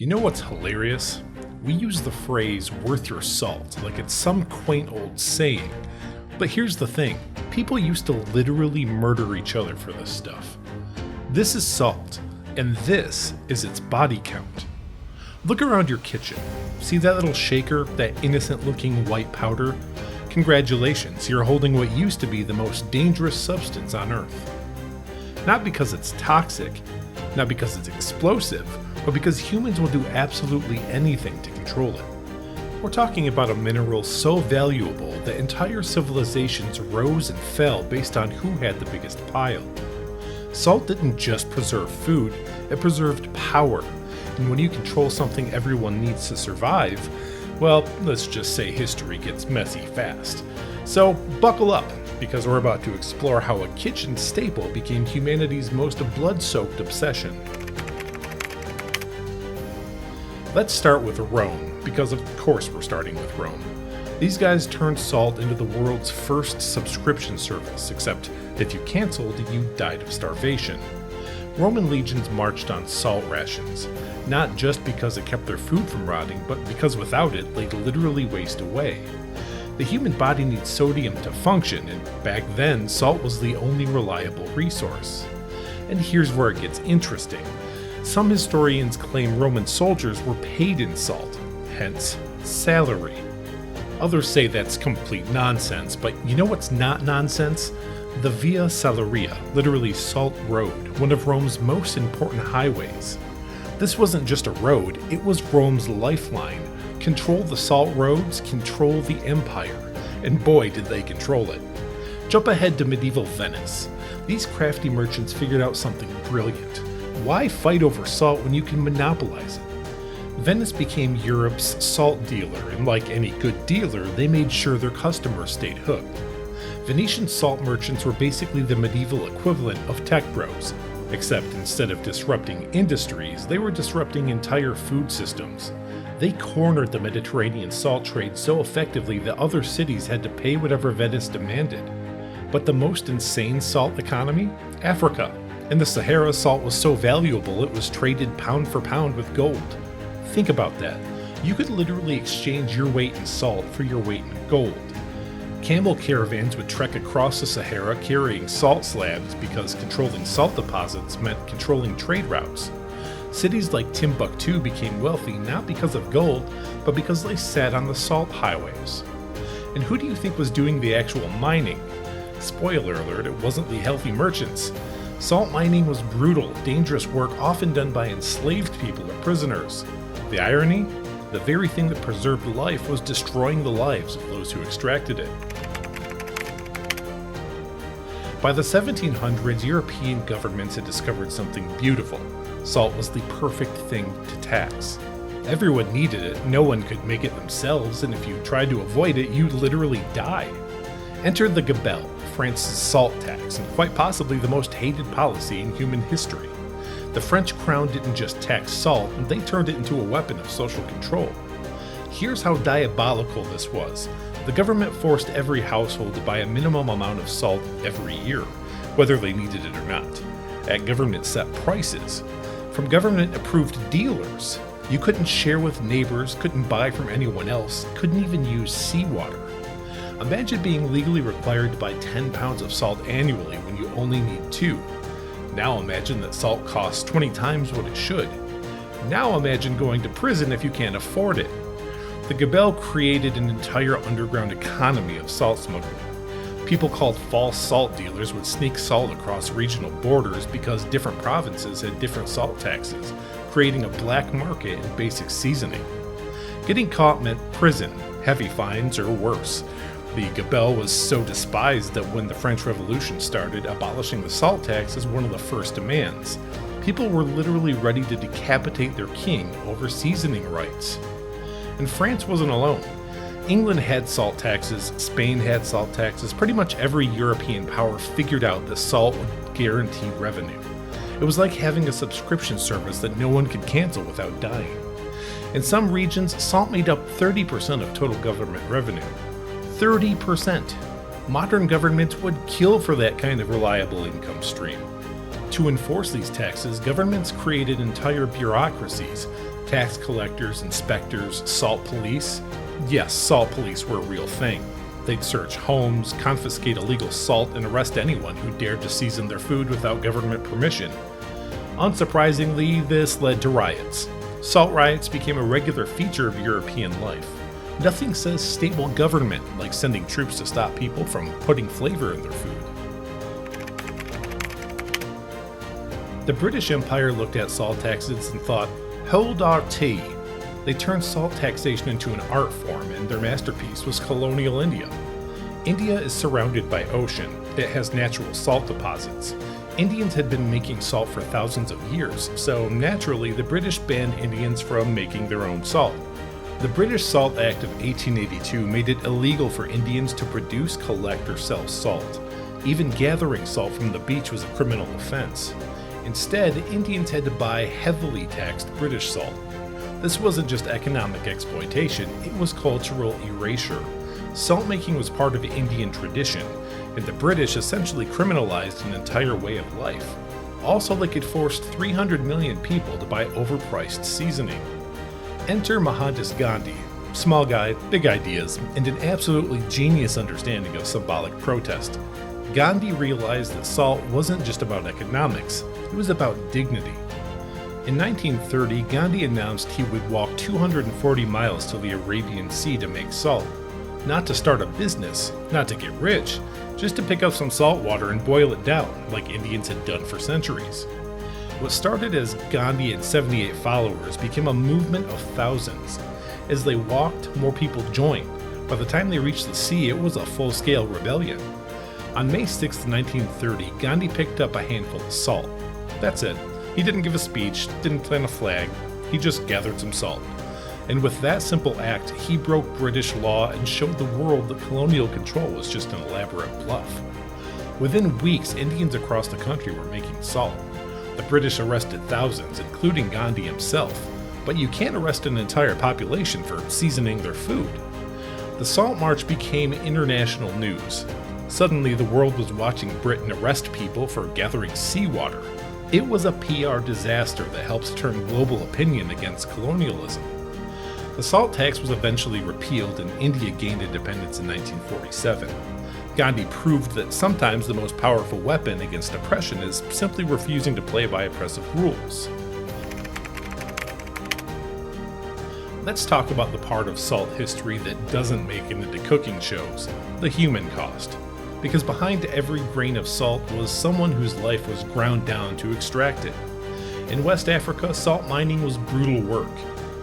You know what's hilarious? We use the phrase worth your salt like it's some quaint old saying. But here's the thing, people used to literally murder each other for this stuff. This is salt, and this is its body count. Look around your kitchen. See that little shaker, that innocent looking white powder? Congratulations, you're holding what used to be the most dangerous substance on Earth. Not because it's toxic, not because it's explosive, but because humans will do absolutely anything to control it. We're talking about a mineral so valuable that entire civilizations rose and fell based on who had the biggest pile. Salt didn't just preserve food, it preserved power. And when you control something everyone needs to survive, well, let's just say history gets messy fast. So buckle up, because we're about to explore how a kitchen staple became humanity's most blood-soaked obsession. Let's start with Rome, because of course we're starting with Rome. These guys turned salt into the world's first subscription service, except if you canceled, you died of starvation. Roman legions marched on salt rations, not just because it kept their food from rotting, but because without it, they'd literally waste away. The human body needs sodium to function, and back then, salt was the only reliable resource. And here's where it gets interesting. Some historians claim Roman soldiers were paid in salt, hence salary. Others say that's complete nonsense, but you know what's not nonsense? The Via Salaria, literally Salt Road, one of Rome's most important highways. This wasn't just a road, it was Rome's lifeline. Control the salt roads, control the empire. And boy did they control it. Jump ahead to medieval Venice. These crafty merchants figured out something brilliant. Why fight over salt when you can monopolize it? Venice became Europe's salt dealer, and like any good dealer, they made sure their customers stayed hooked. Venetian salt merchants were basically the medieval equivalent of tech bros, except instead of disrupting industries, they were disrupting entire food systems. They cornered the Mediterranean salt trade so effectively that other cities had to pay whatever Venice demanded. But the most insane salt economy? Africa. In the Sahara, salt was so valuable it was traded pound for pound with gold. Think about that. You could literally exchange your weight in salt for your weight in gold. Camel caravans would trek across the Sahara carrying salt slabs because controlling salt deposits meant controlling trade routes. Cities like Timbuktu became wealthy not because of gold, but because they sat on the salt highways. And who do you think was doing the actual mining? Spoiler alert, it wasn't the healthy merchants. Salt mining was brutal, dangerous work often done by enslaved people or prisoners. The irony? The very thing that preserved life was destroying the lives of those who extracted it. By the 1700s, European governments had discovered something beautiful. Salt was the perfect thing to tax. Everyone needed it, no one could make it themselves, and if you tried to avoid it, you'd literally die. Enter the gabelle, France's salt tax, and quite possibly the most hated policy in human history. The French crown didn't just tax salt, they turned it into a weapon of social control. Here's how diabolical this was. The government forced every household to buy a minimum amount of salt every year, whether they needed it or not, at government set prices. From government approved dealers, you couldn't share with neighbors, couldn't buy from anyone else, couldn't even use seawater. Imagine being legally required to buy 10 pounds of salt annually when you only need 2. Now imagine that salt costs 20 times what it should. Now imagine going to prison if you can't afford it. The gabelle created an entire underground economy of salt smuggling. People called false salt dealers would sneak salt across regional borders because different provinces had different salt taxes, creating a black market in basic seasoning. Getting caught meant prison, heavy fines, or worse. The gabelle was so despised that when the French Revolution started, abolishing the salt tax is one of the first demands. People were literally ready to decapitate their king over seasoning rights. And France wasn't alone. England had salt taxes, Spain had salt taxes, pretty much every European power figured out that salt would guarantee revenue. It was like having a subscription service that no one could cancel without dying. In some regions, salt made up 30% of total government revenue. 30%. Modern governments would kill for that kind of reliable income stream. To enforce these taxes, governments created entire bureaucracies, Tax collectors, inspectors, salt police. Yes, salt police were a real thing. They'd search homes, confiscate illegal salt, and arrest anyone who dared to season their food without government permission. Unsurprisingly, this led to riots. Salt riots became a regular feature of European life. Nothing says stable government like sending troops to stop people from putting flavor in their food. The British Empire looked at salt taxes and thought, hold our tea. They turned salt taxation into an art form, and their masterpiece was colonial India. India is surrounded by ocean. It has natural salt deposits. Indians had been making salt for thousands of years, so naturally the British banned Indians from making their own salt. The British Salt Act of 1882 made it illegal for Indians to produce, collect, or sell salt. Even gathering salt from the beach was a criminal offense. Instead, Indians had to buy heavily taxed British salt. This wasn't just economic exploitation, it was cultural erasure. Salt making was part of Indian tradition, and the British essentially criminalized an entire way of life. Also, they could force 300 million people to buy overpriced seasoning. Enter Mohandas Gandhi, small guy, big ideas, and an absolutely genius understanding of symbolic protest. Gandhi realized that salt wasn't just about economics, it was about dignity. In 1930, Gandhi announced he would walk 240 miles to the Arabian Sea to make salt. Not to start a business, not to get rich, just to pick up some salt water and boil it down, like Indians had done for centuries. What started as Gandhi and 78 followers became a movement of thousands. As they walked, more people joined. By the time they reached the sea, it was a full-scale rebellion. On May 6, 1930, Gandhi picked up a handful of salt. That's it. He didn't give a speech, didn't plant a flag, he just gathered some salt. And with that simple act, he broke British law and showed the world that colonial control was just an elaborate bluff. Within weeks, Indians across the country were making salt. The British arrested thousands, including Gandhi himself, but you can't arrest an entire population for seasoning their food. The Salt March became international news. Suddenly, the world was watching Britain arrest people for gathering seawater. It was a PR disaster that helped turn global opinion against colonialism. The salt tax was eventually repealed and India gained independence in 1947. Gandhi proved that sometimes the most powerful weapon against oppression is simply refusing to play by oppressive rules. Let's talk about the part of salt history that doesn't make it into cooking shows, the human cost. Because behind every grain of salt was someone whose life was ground down to extract it. In West Africa, salt mining was brutal work.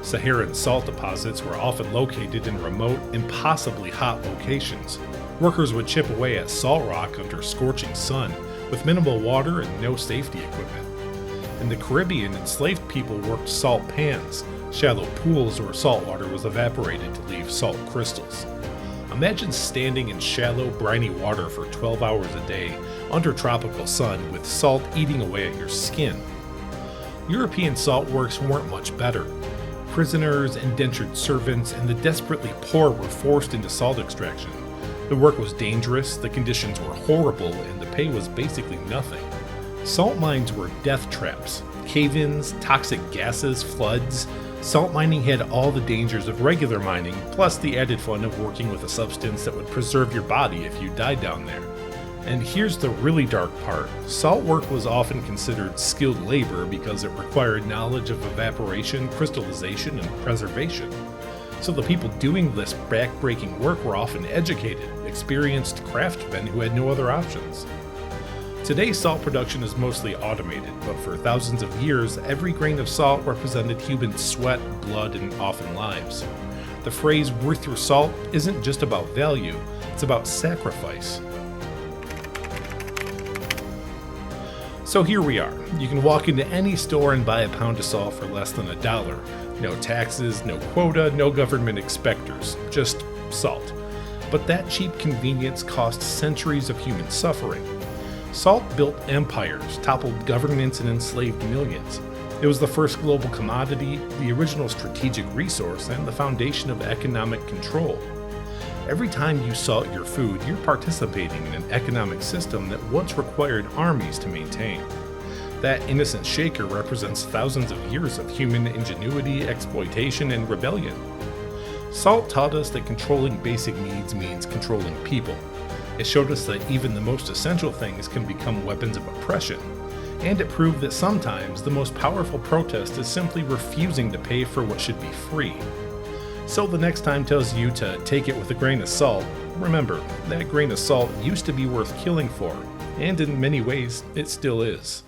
Saharan salt deposits were often located in remote, impossibly hot locations. Workers would chip away at salt rock under scorching sun, with minimal water and no safety equipment. In the Caribbean, enslaved people worked salt pans, shallow pools where salt water was evaporated to leave salt crystals. Imagine standing in shallow, briny water for 12 hours a day, under tropical sun, with salt eating away at your skin. European salt works weren't much better. Prisoners, indentured servants, and the desperately poor were forced into salt extraction. The work was dangerous, the conditions were horrible, and the pay was basically nothing. Salt mines were death traps. Cave-ins, toxic gases, floods. Salt mining had all the dangers of regular mining, plus the added fun of working with a substance that would preserve your body if you died down there. And here's the really dark part. Salt work was often considered skilled labor because it required knowledge of evaporation, crystallization, and preservation. So the people doing this back-breaking work were often educated, experienced craftsmen who had no other options. Today, salt production is mostly automated, but for thousands of years, every grain of salt represented human sweat, blood, and often lives. The phrase "worth your salt" isn't just about value, it's about sacrifice. So here we are. You can walk into any store and buy a pound of salt for less than $1. No taxes, no quota, no government inspectors, just salt. But that cheap convenience cost centuries of human suffering. Salt built empires, toppled governments, and enslaved millions. It was the first global commodity, the original strategic resource, and the foundation of economic control. Every time you salt your food, you're participating in an economic system that once required armies to maintain. That innocent shaker represents thousands of years of human ingenuity, exploitation, and rebellion. Salt taught us that controlling basic needs means controlling people. It showed us that even the most essential things can become weapons of oppression. And it proved that sometimes the most powerful protest is simply refusing to pay for what should be free. So the next time tells you to take it with a grain of salt, remember, that grain of salt used to be worth killing for, and in many ways, it still is.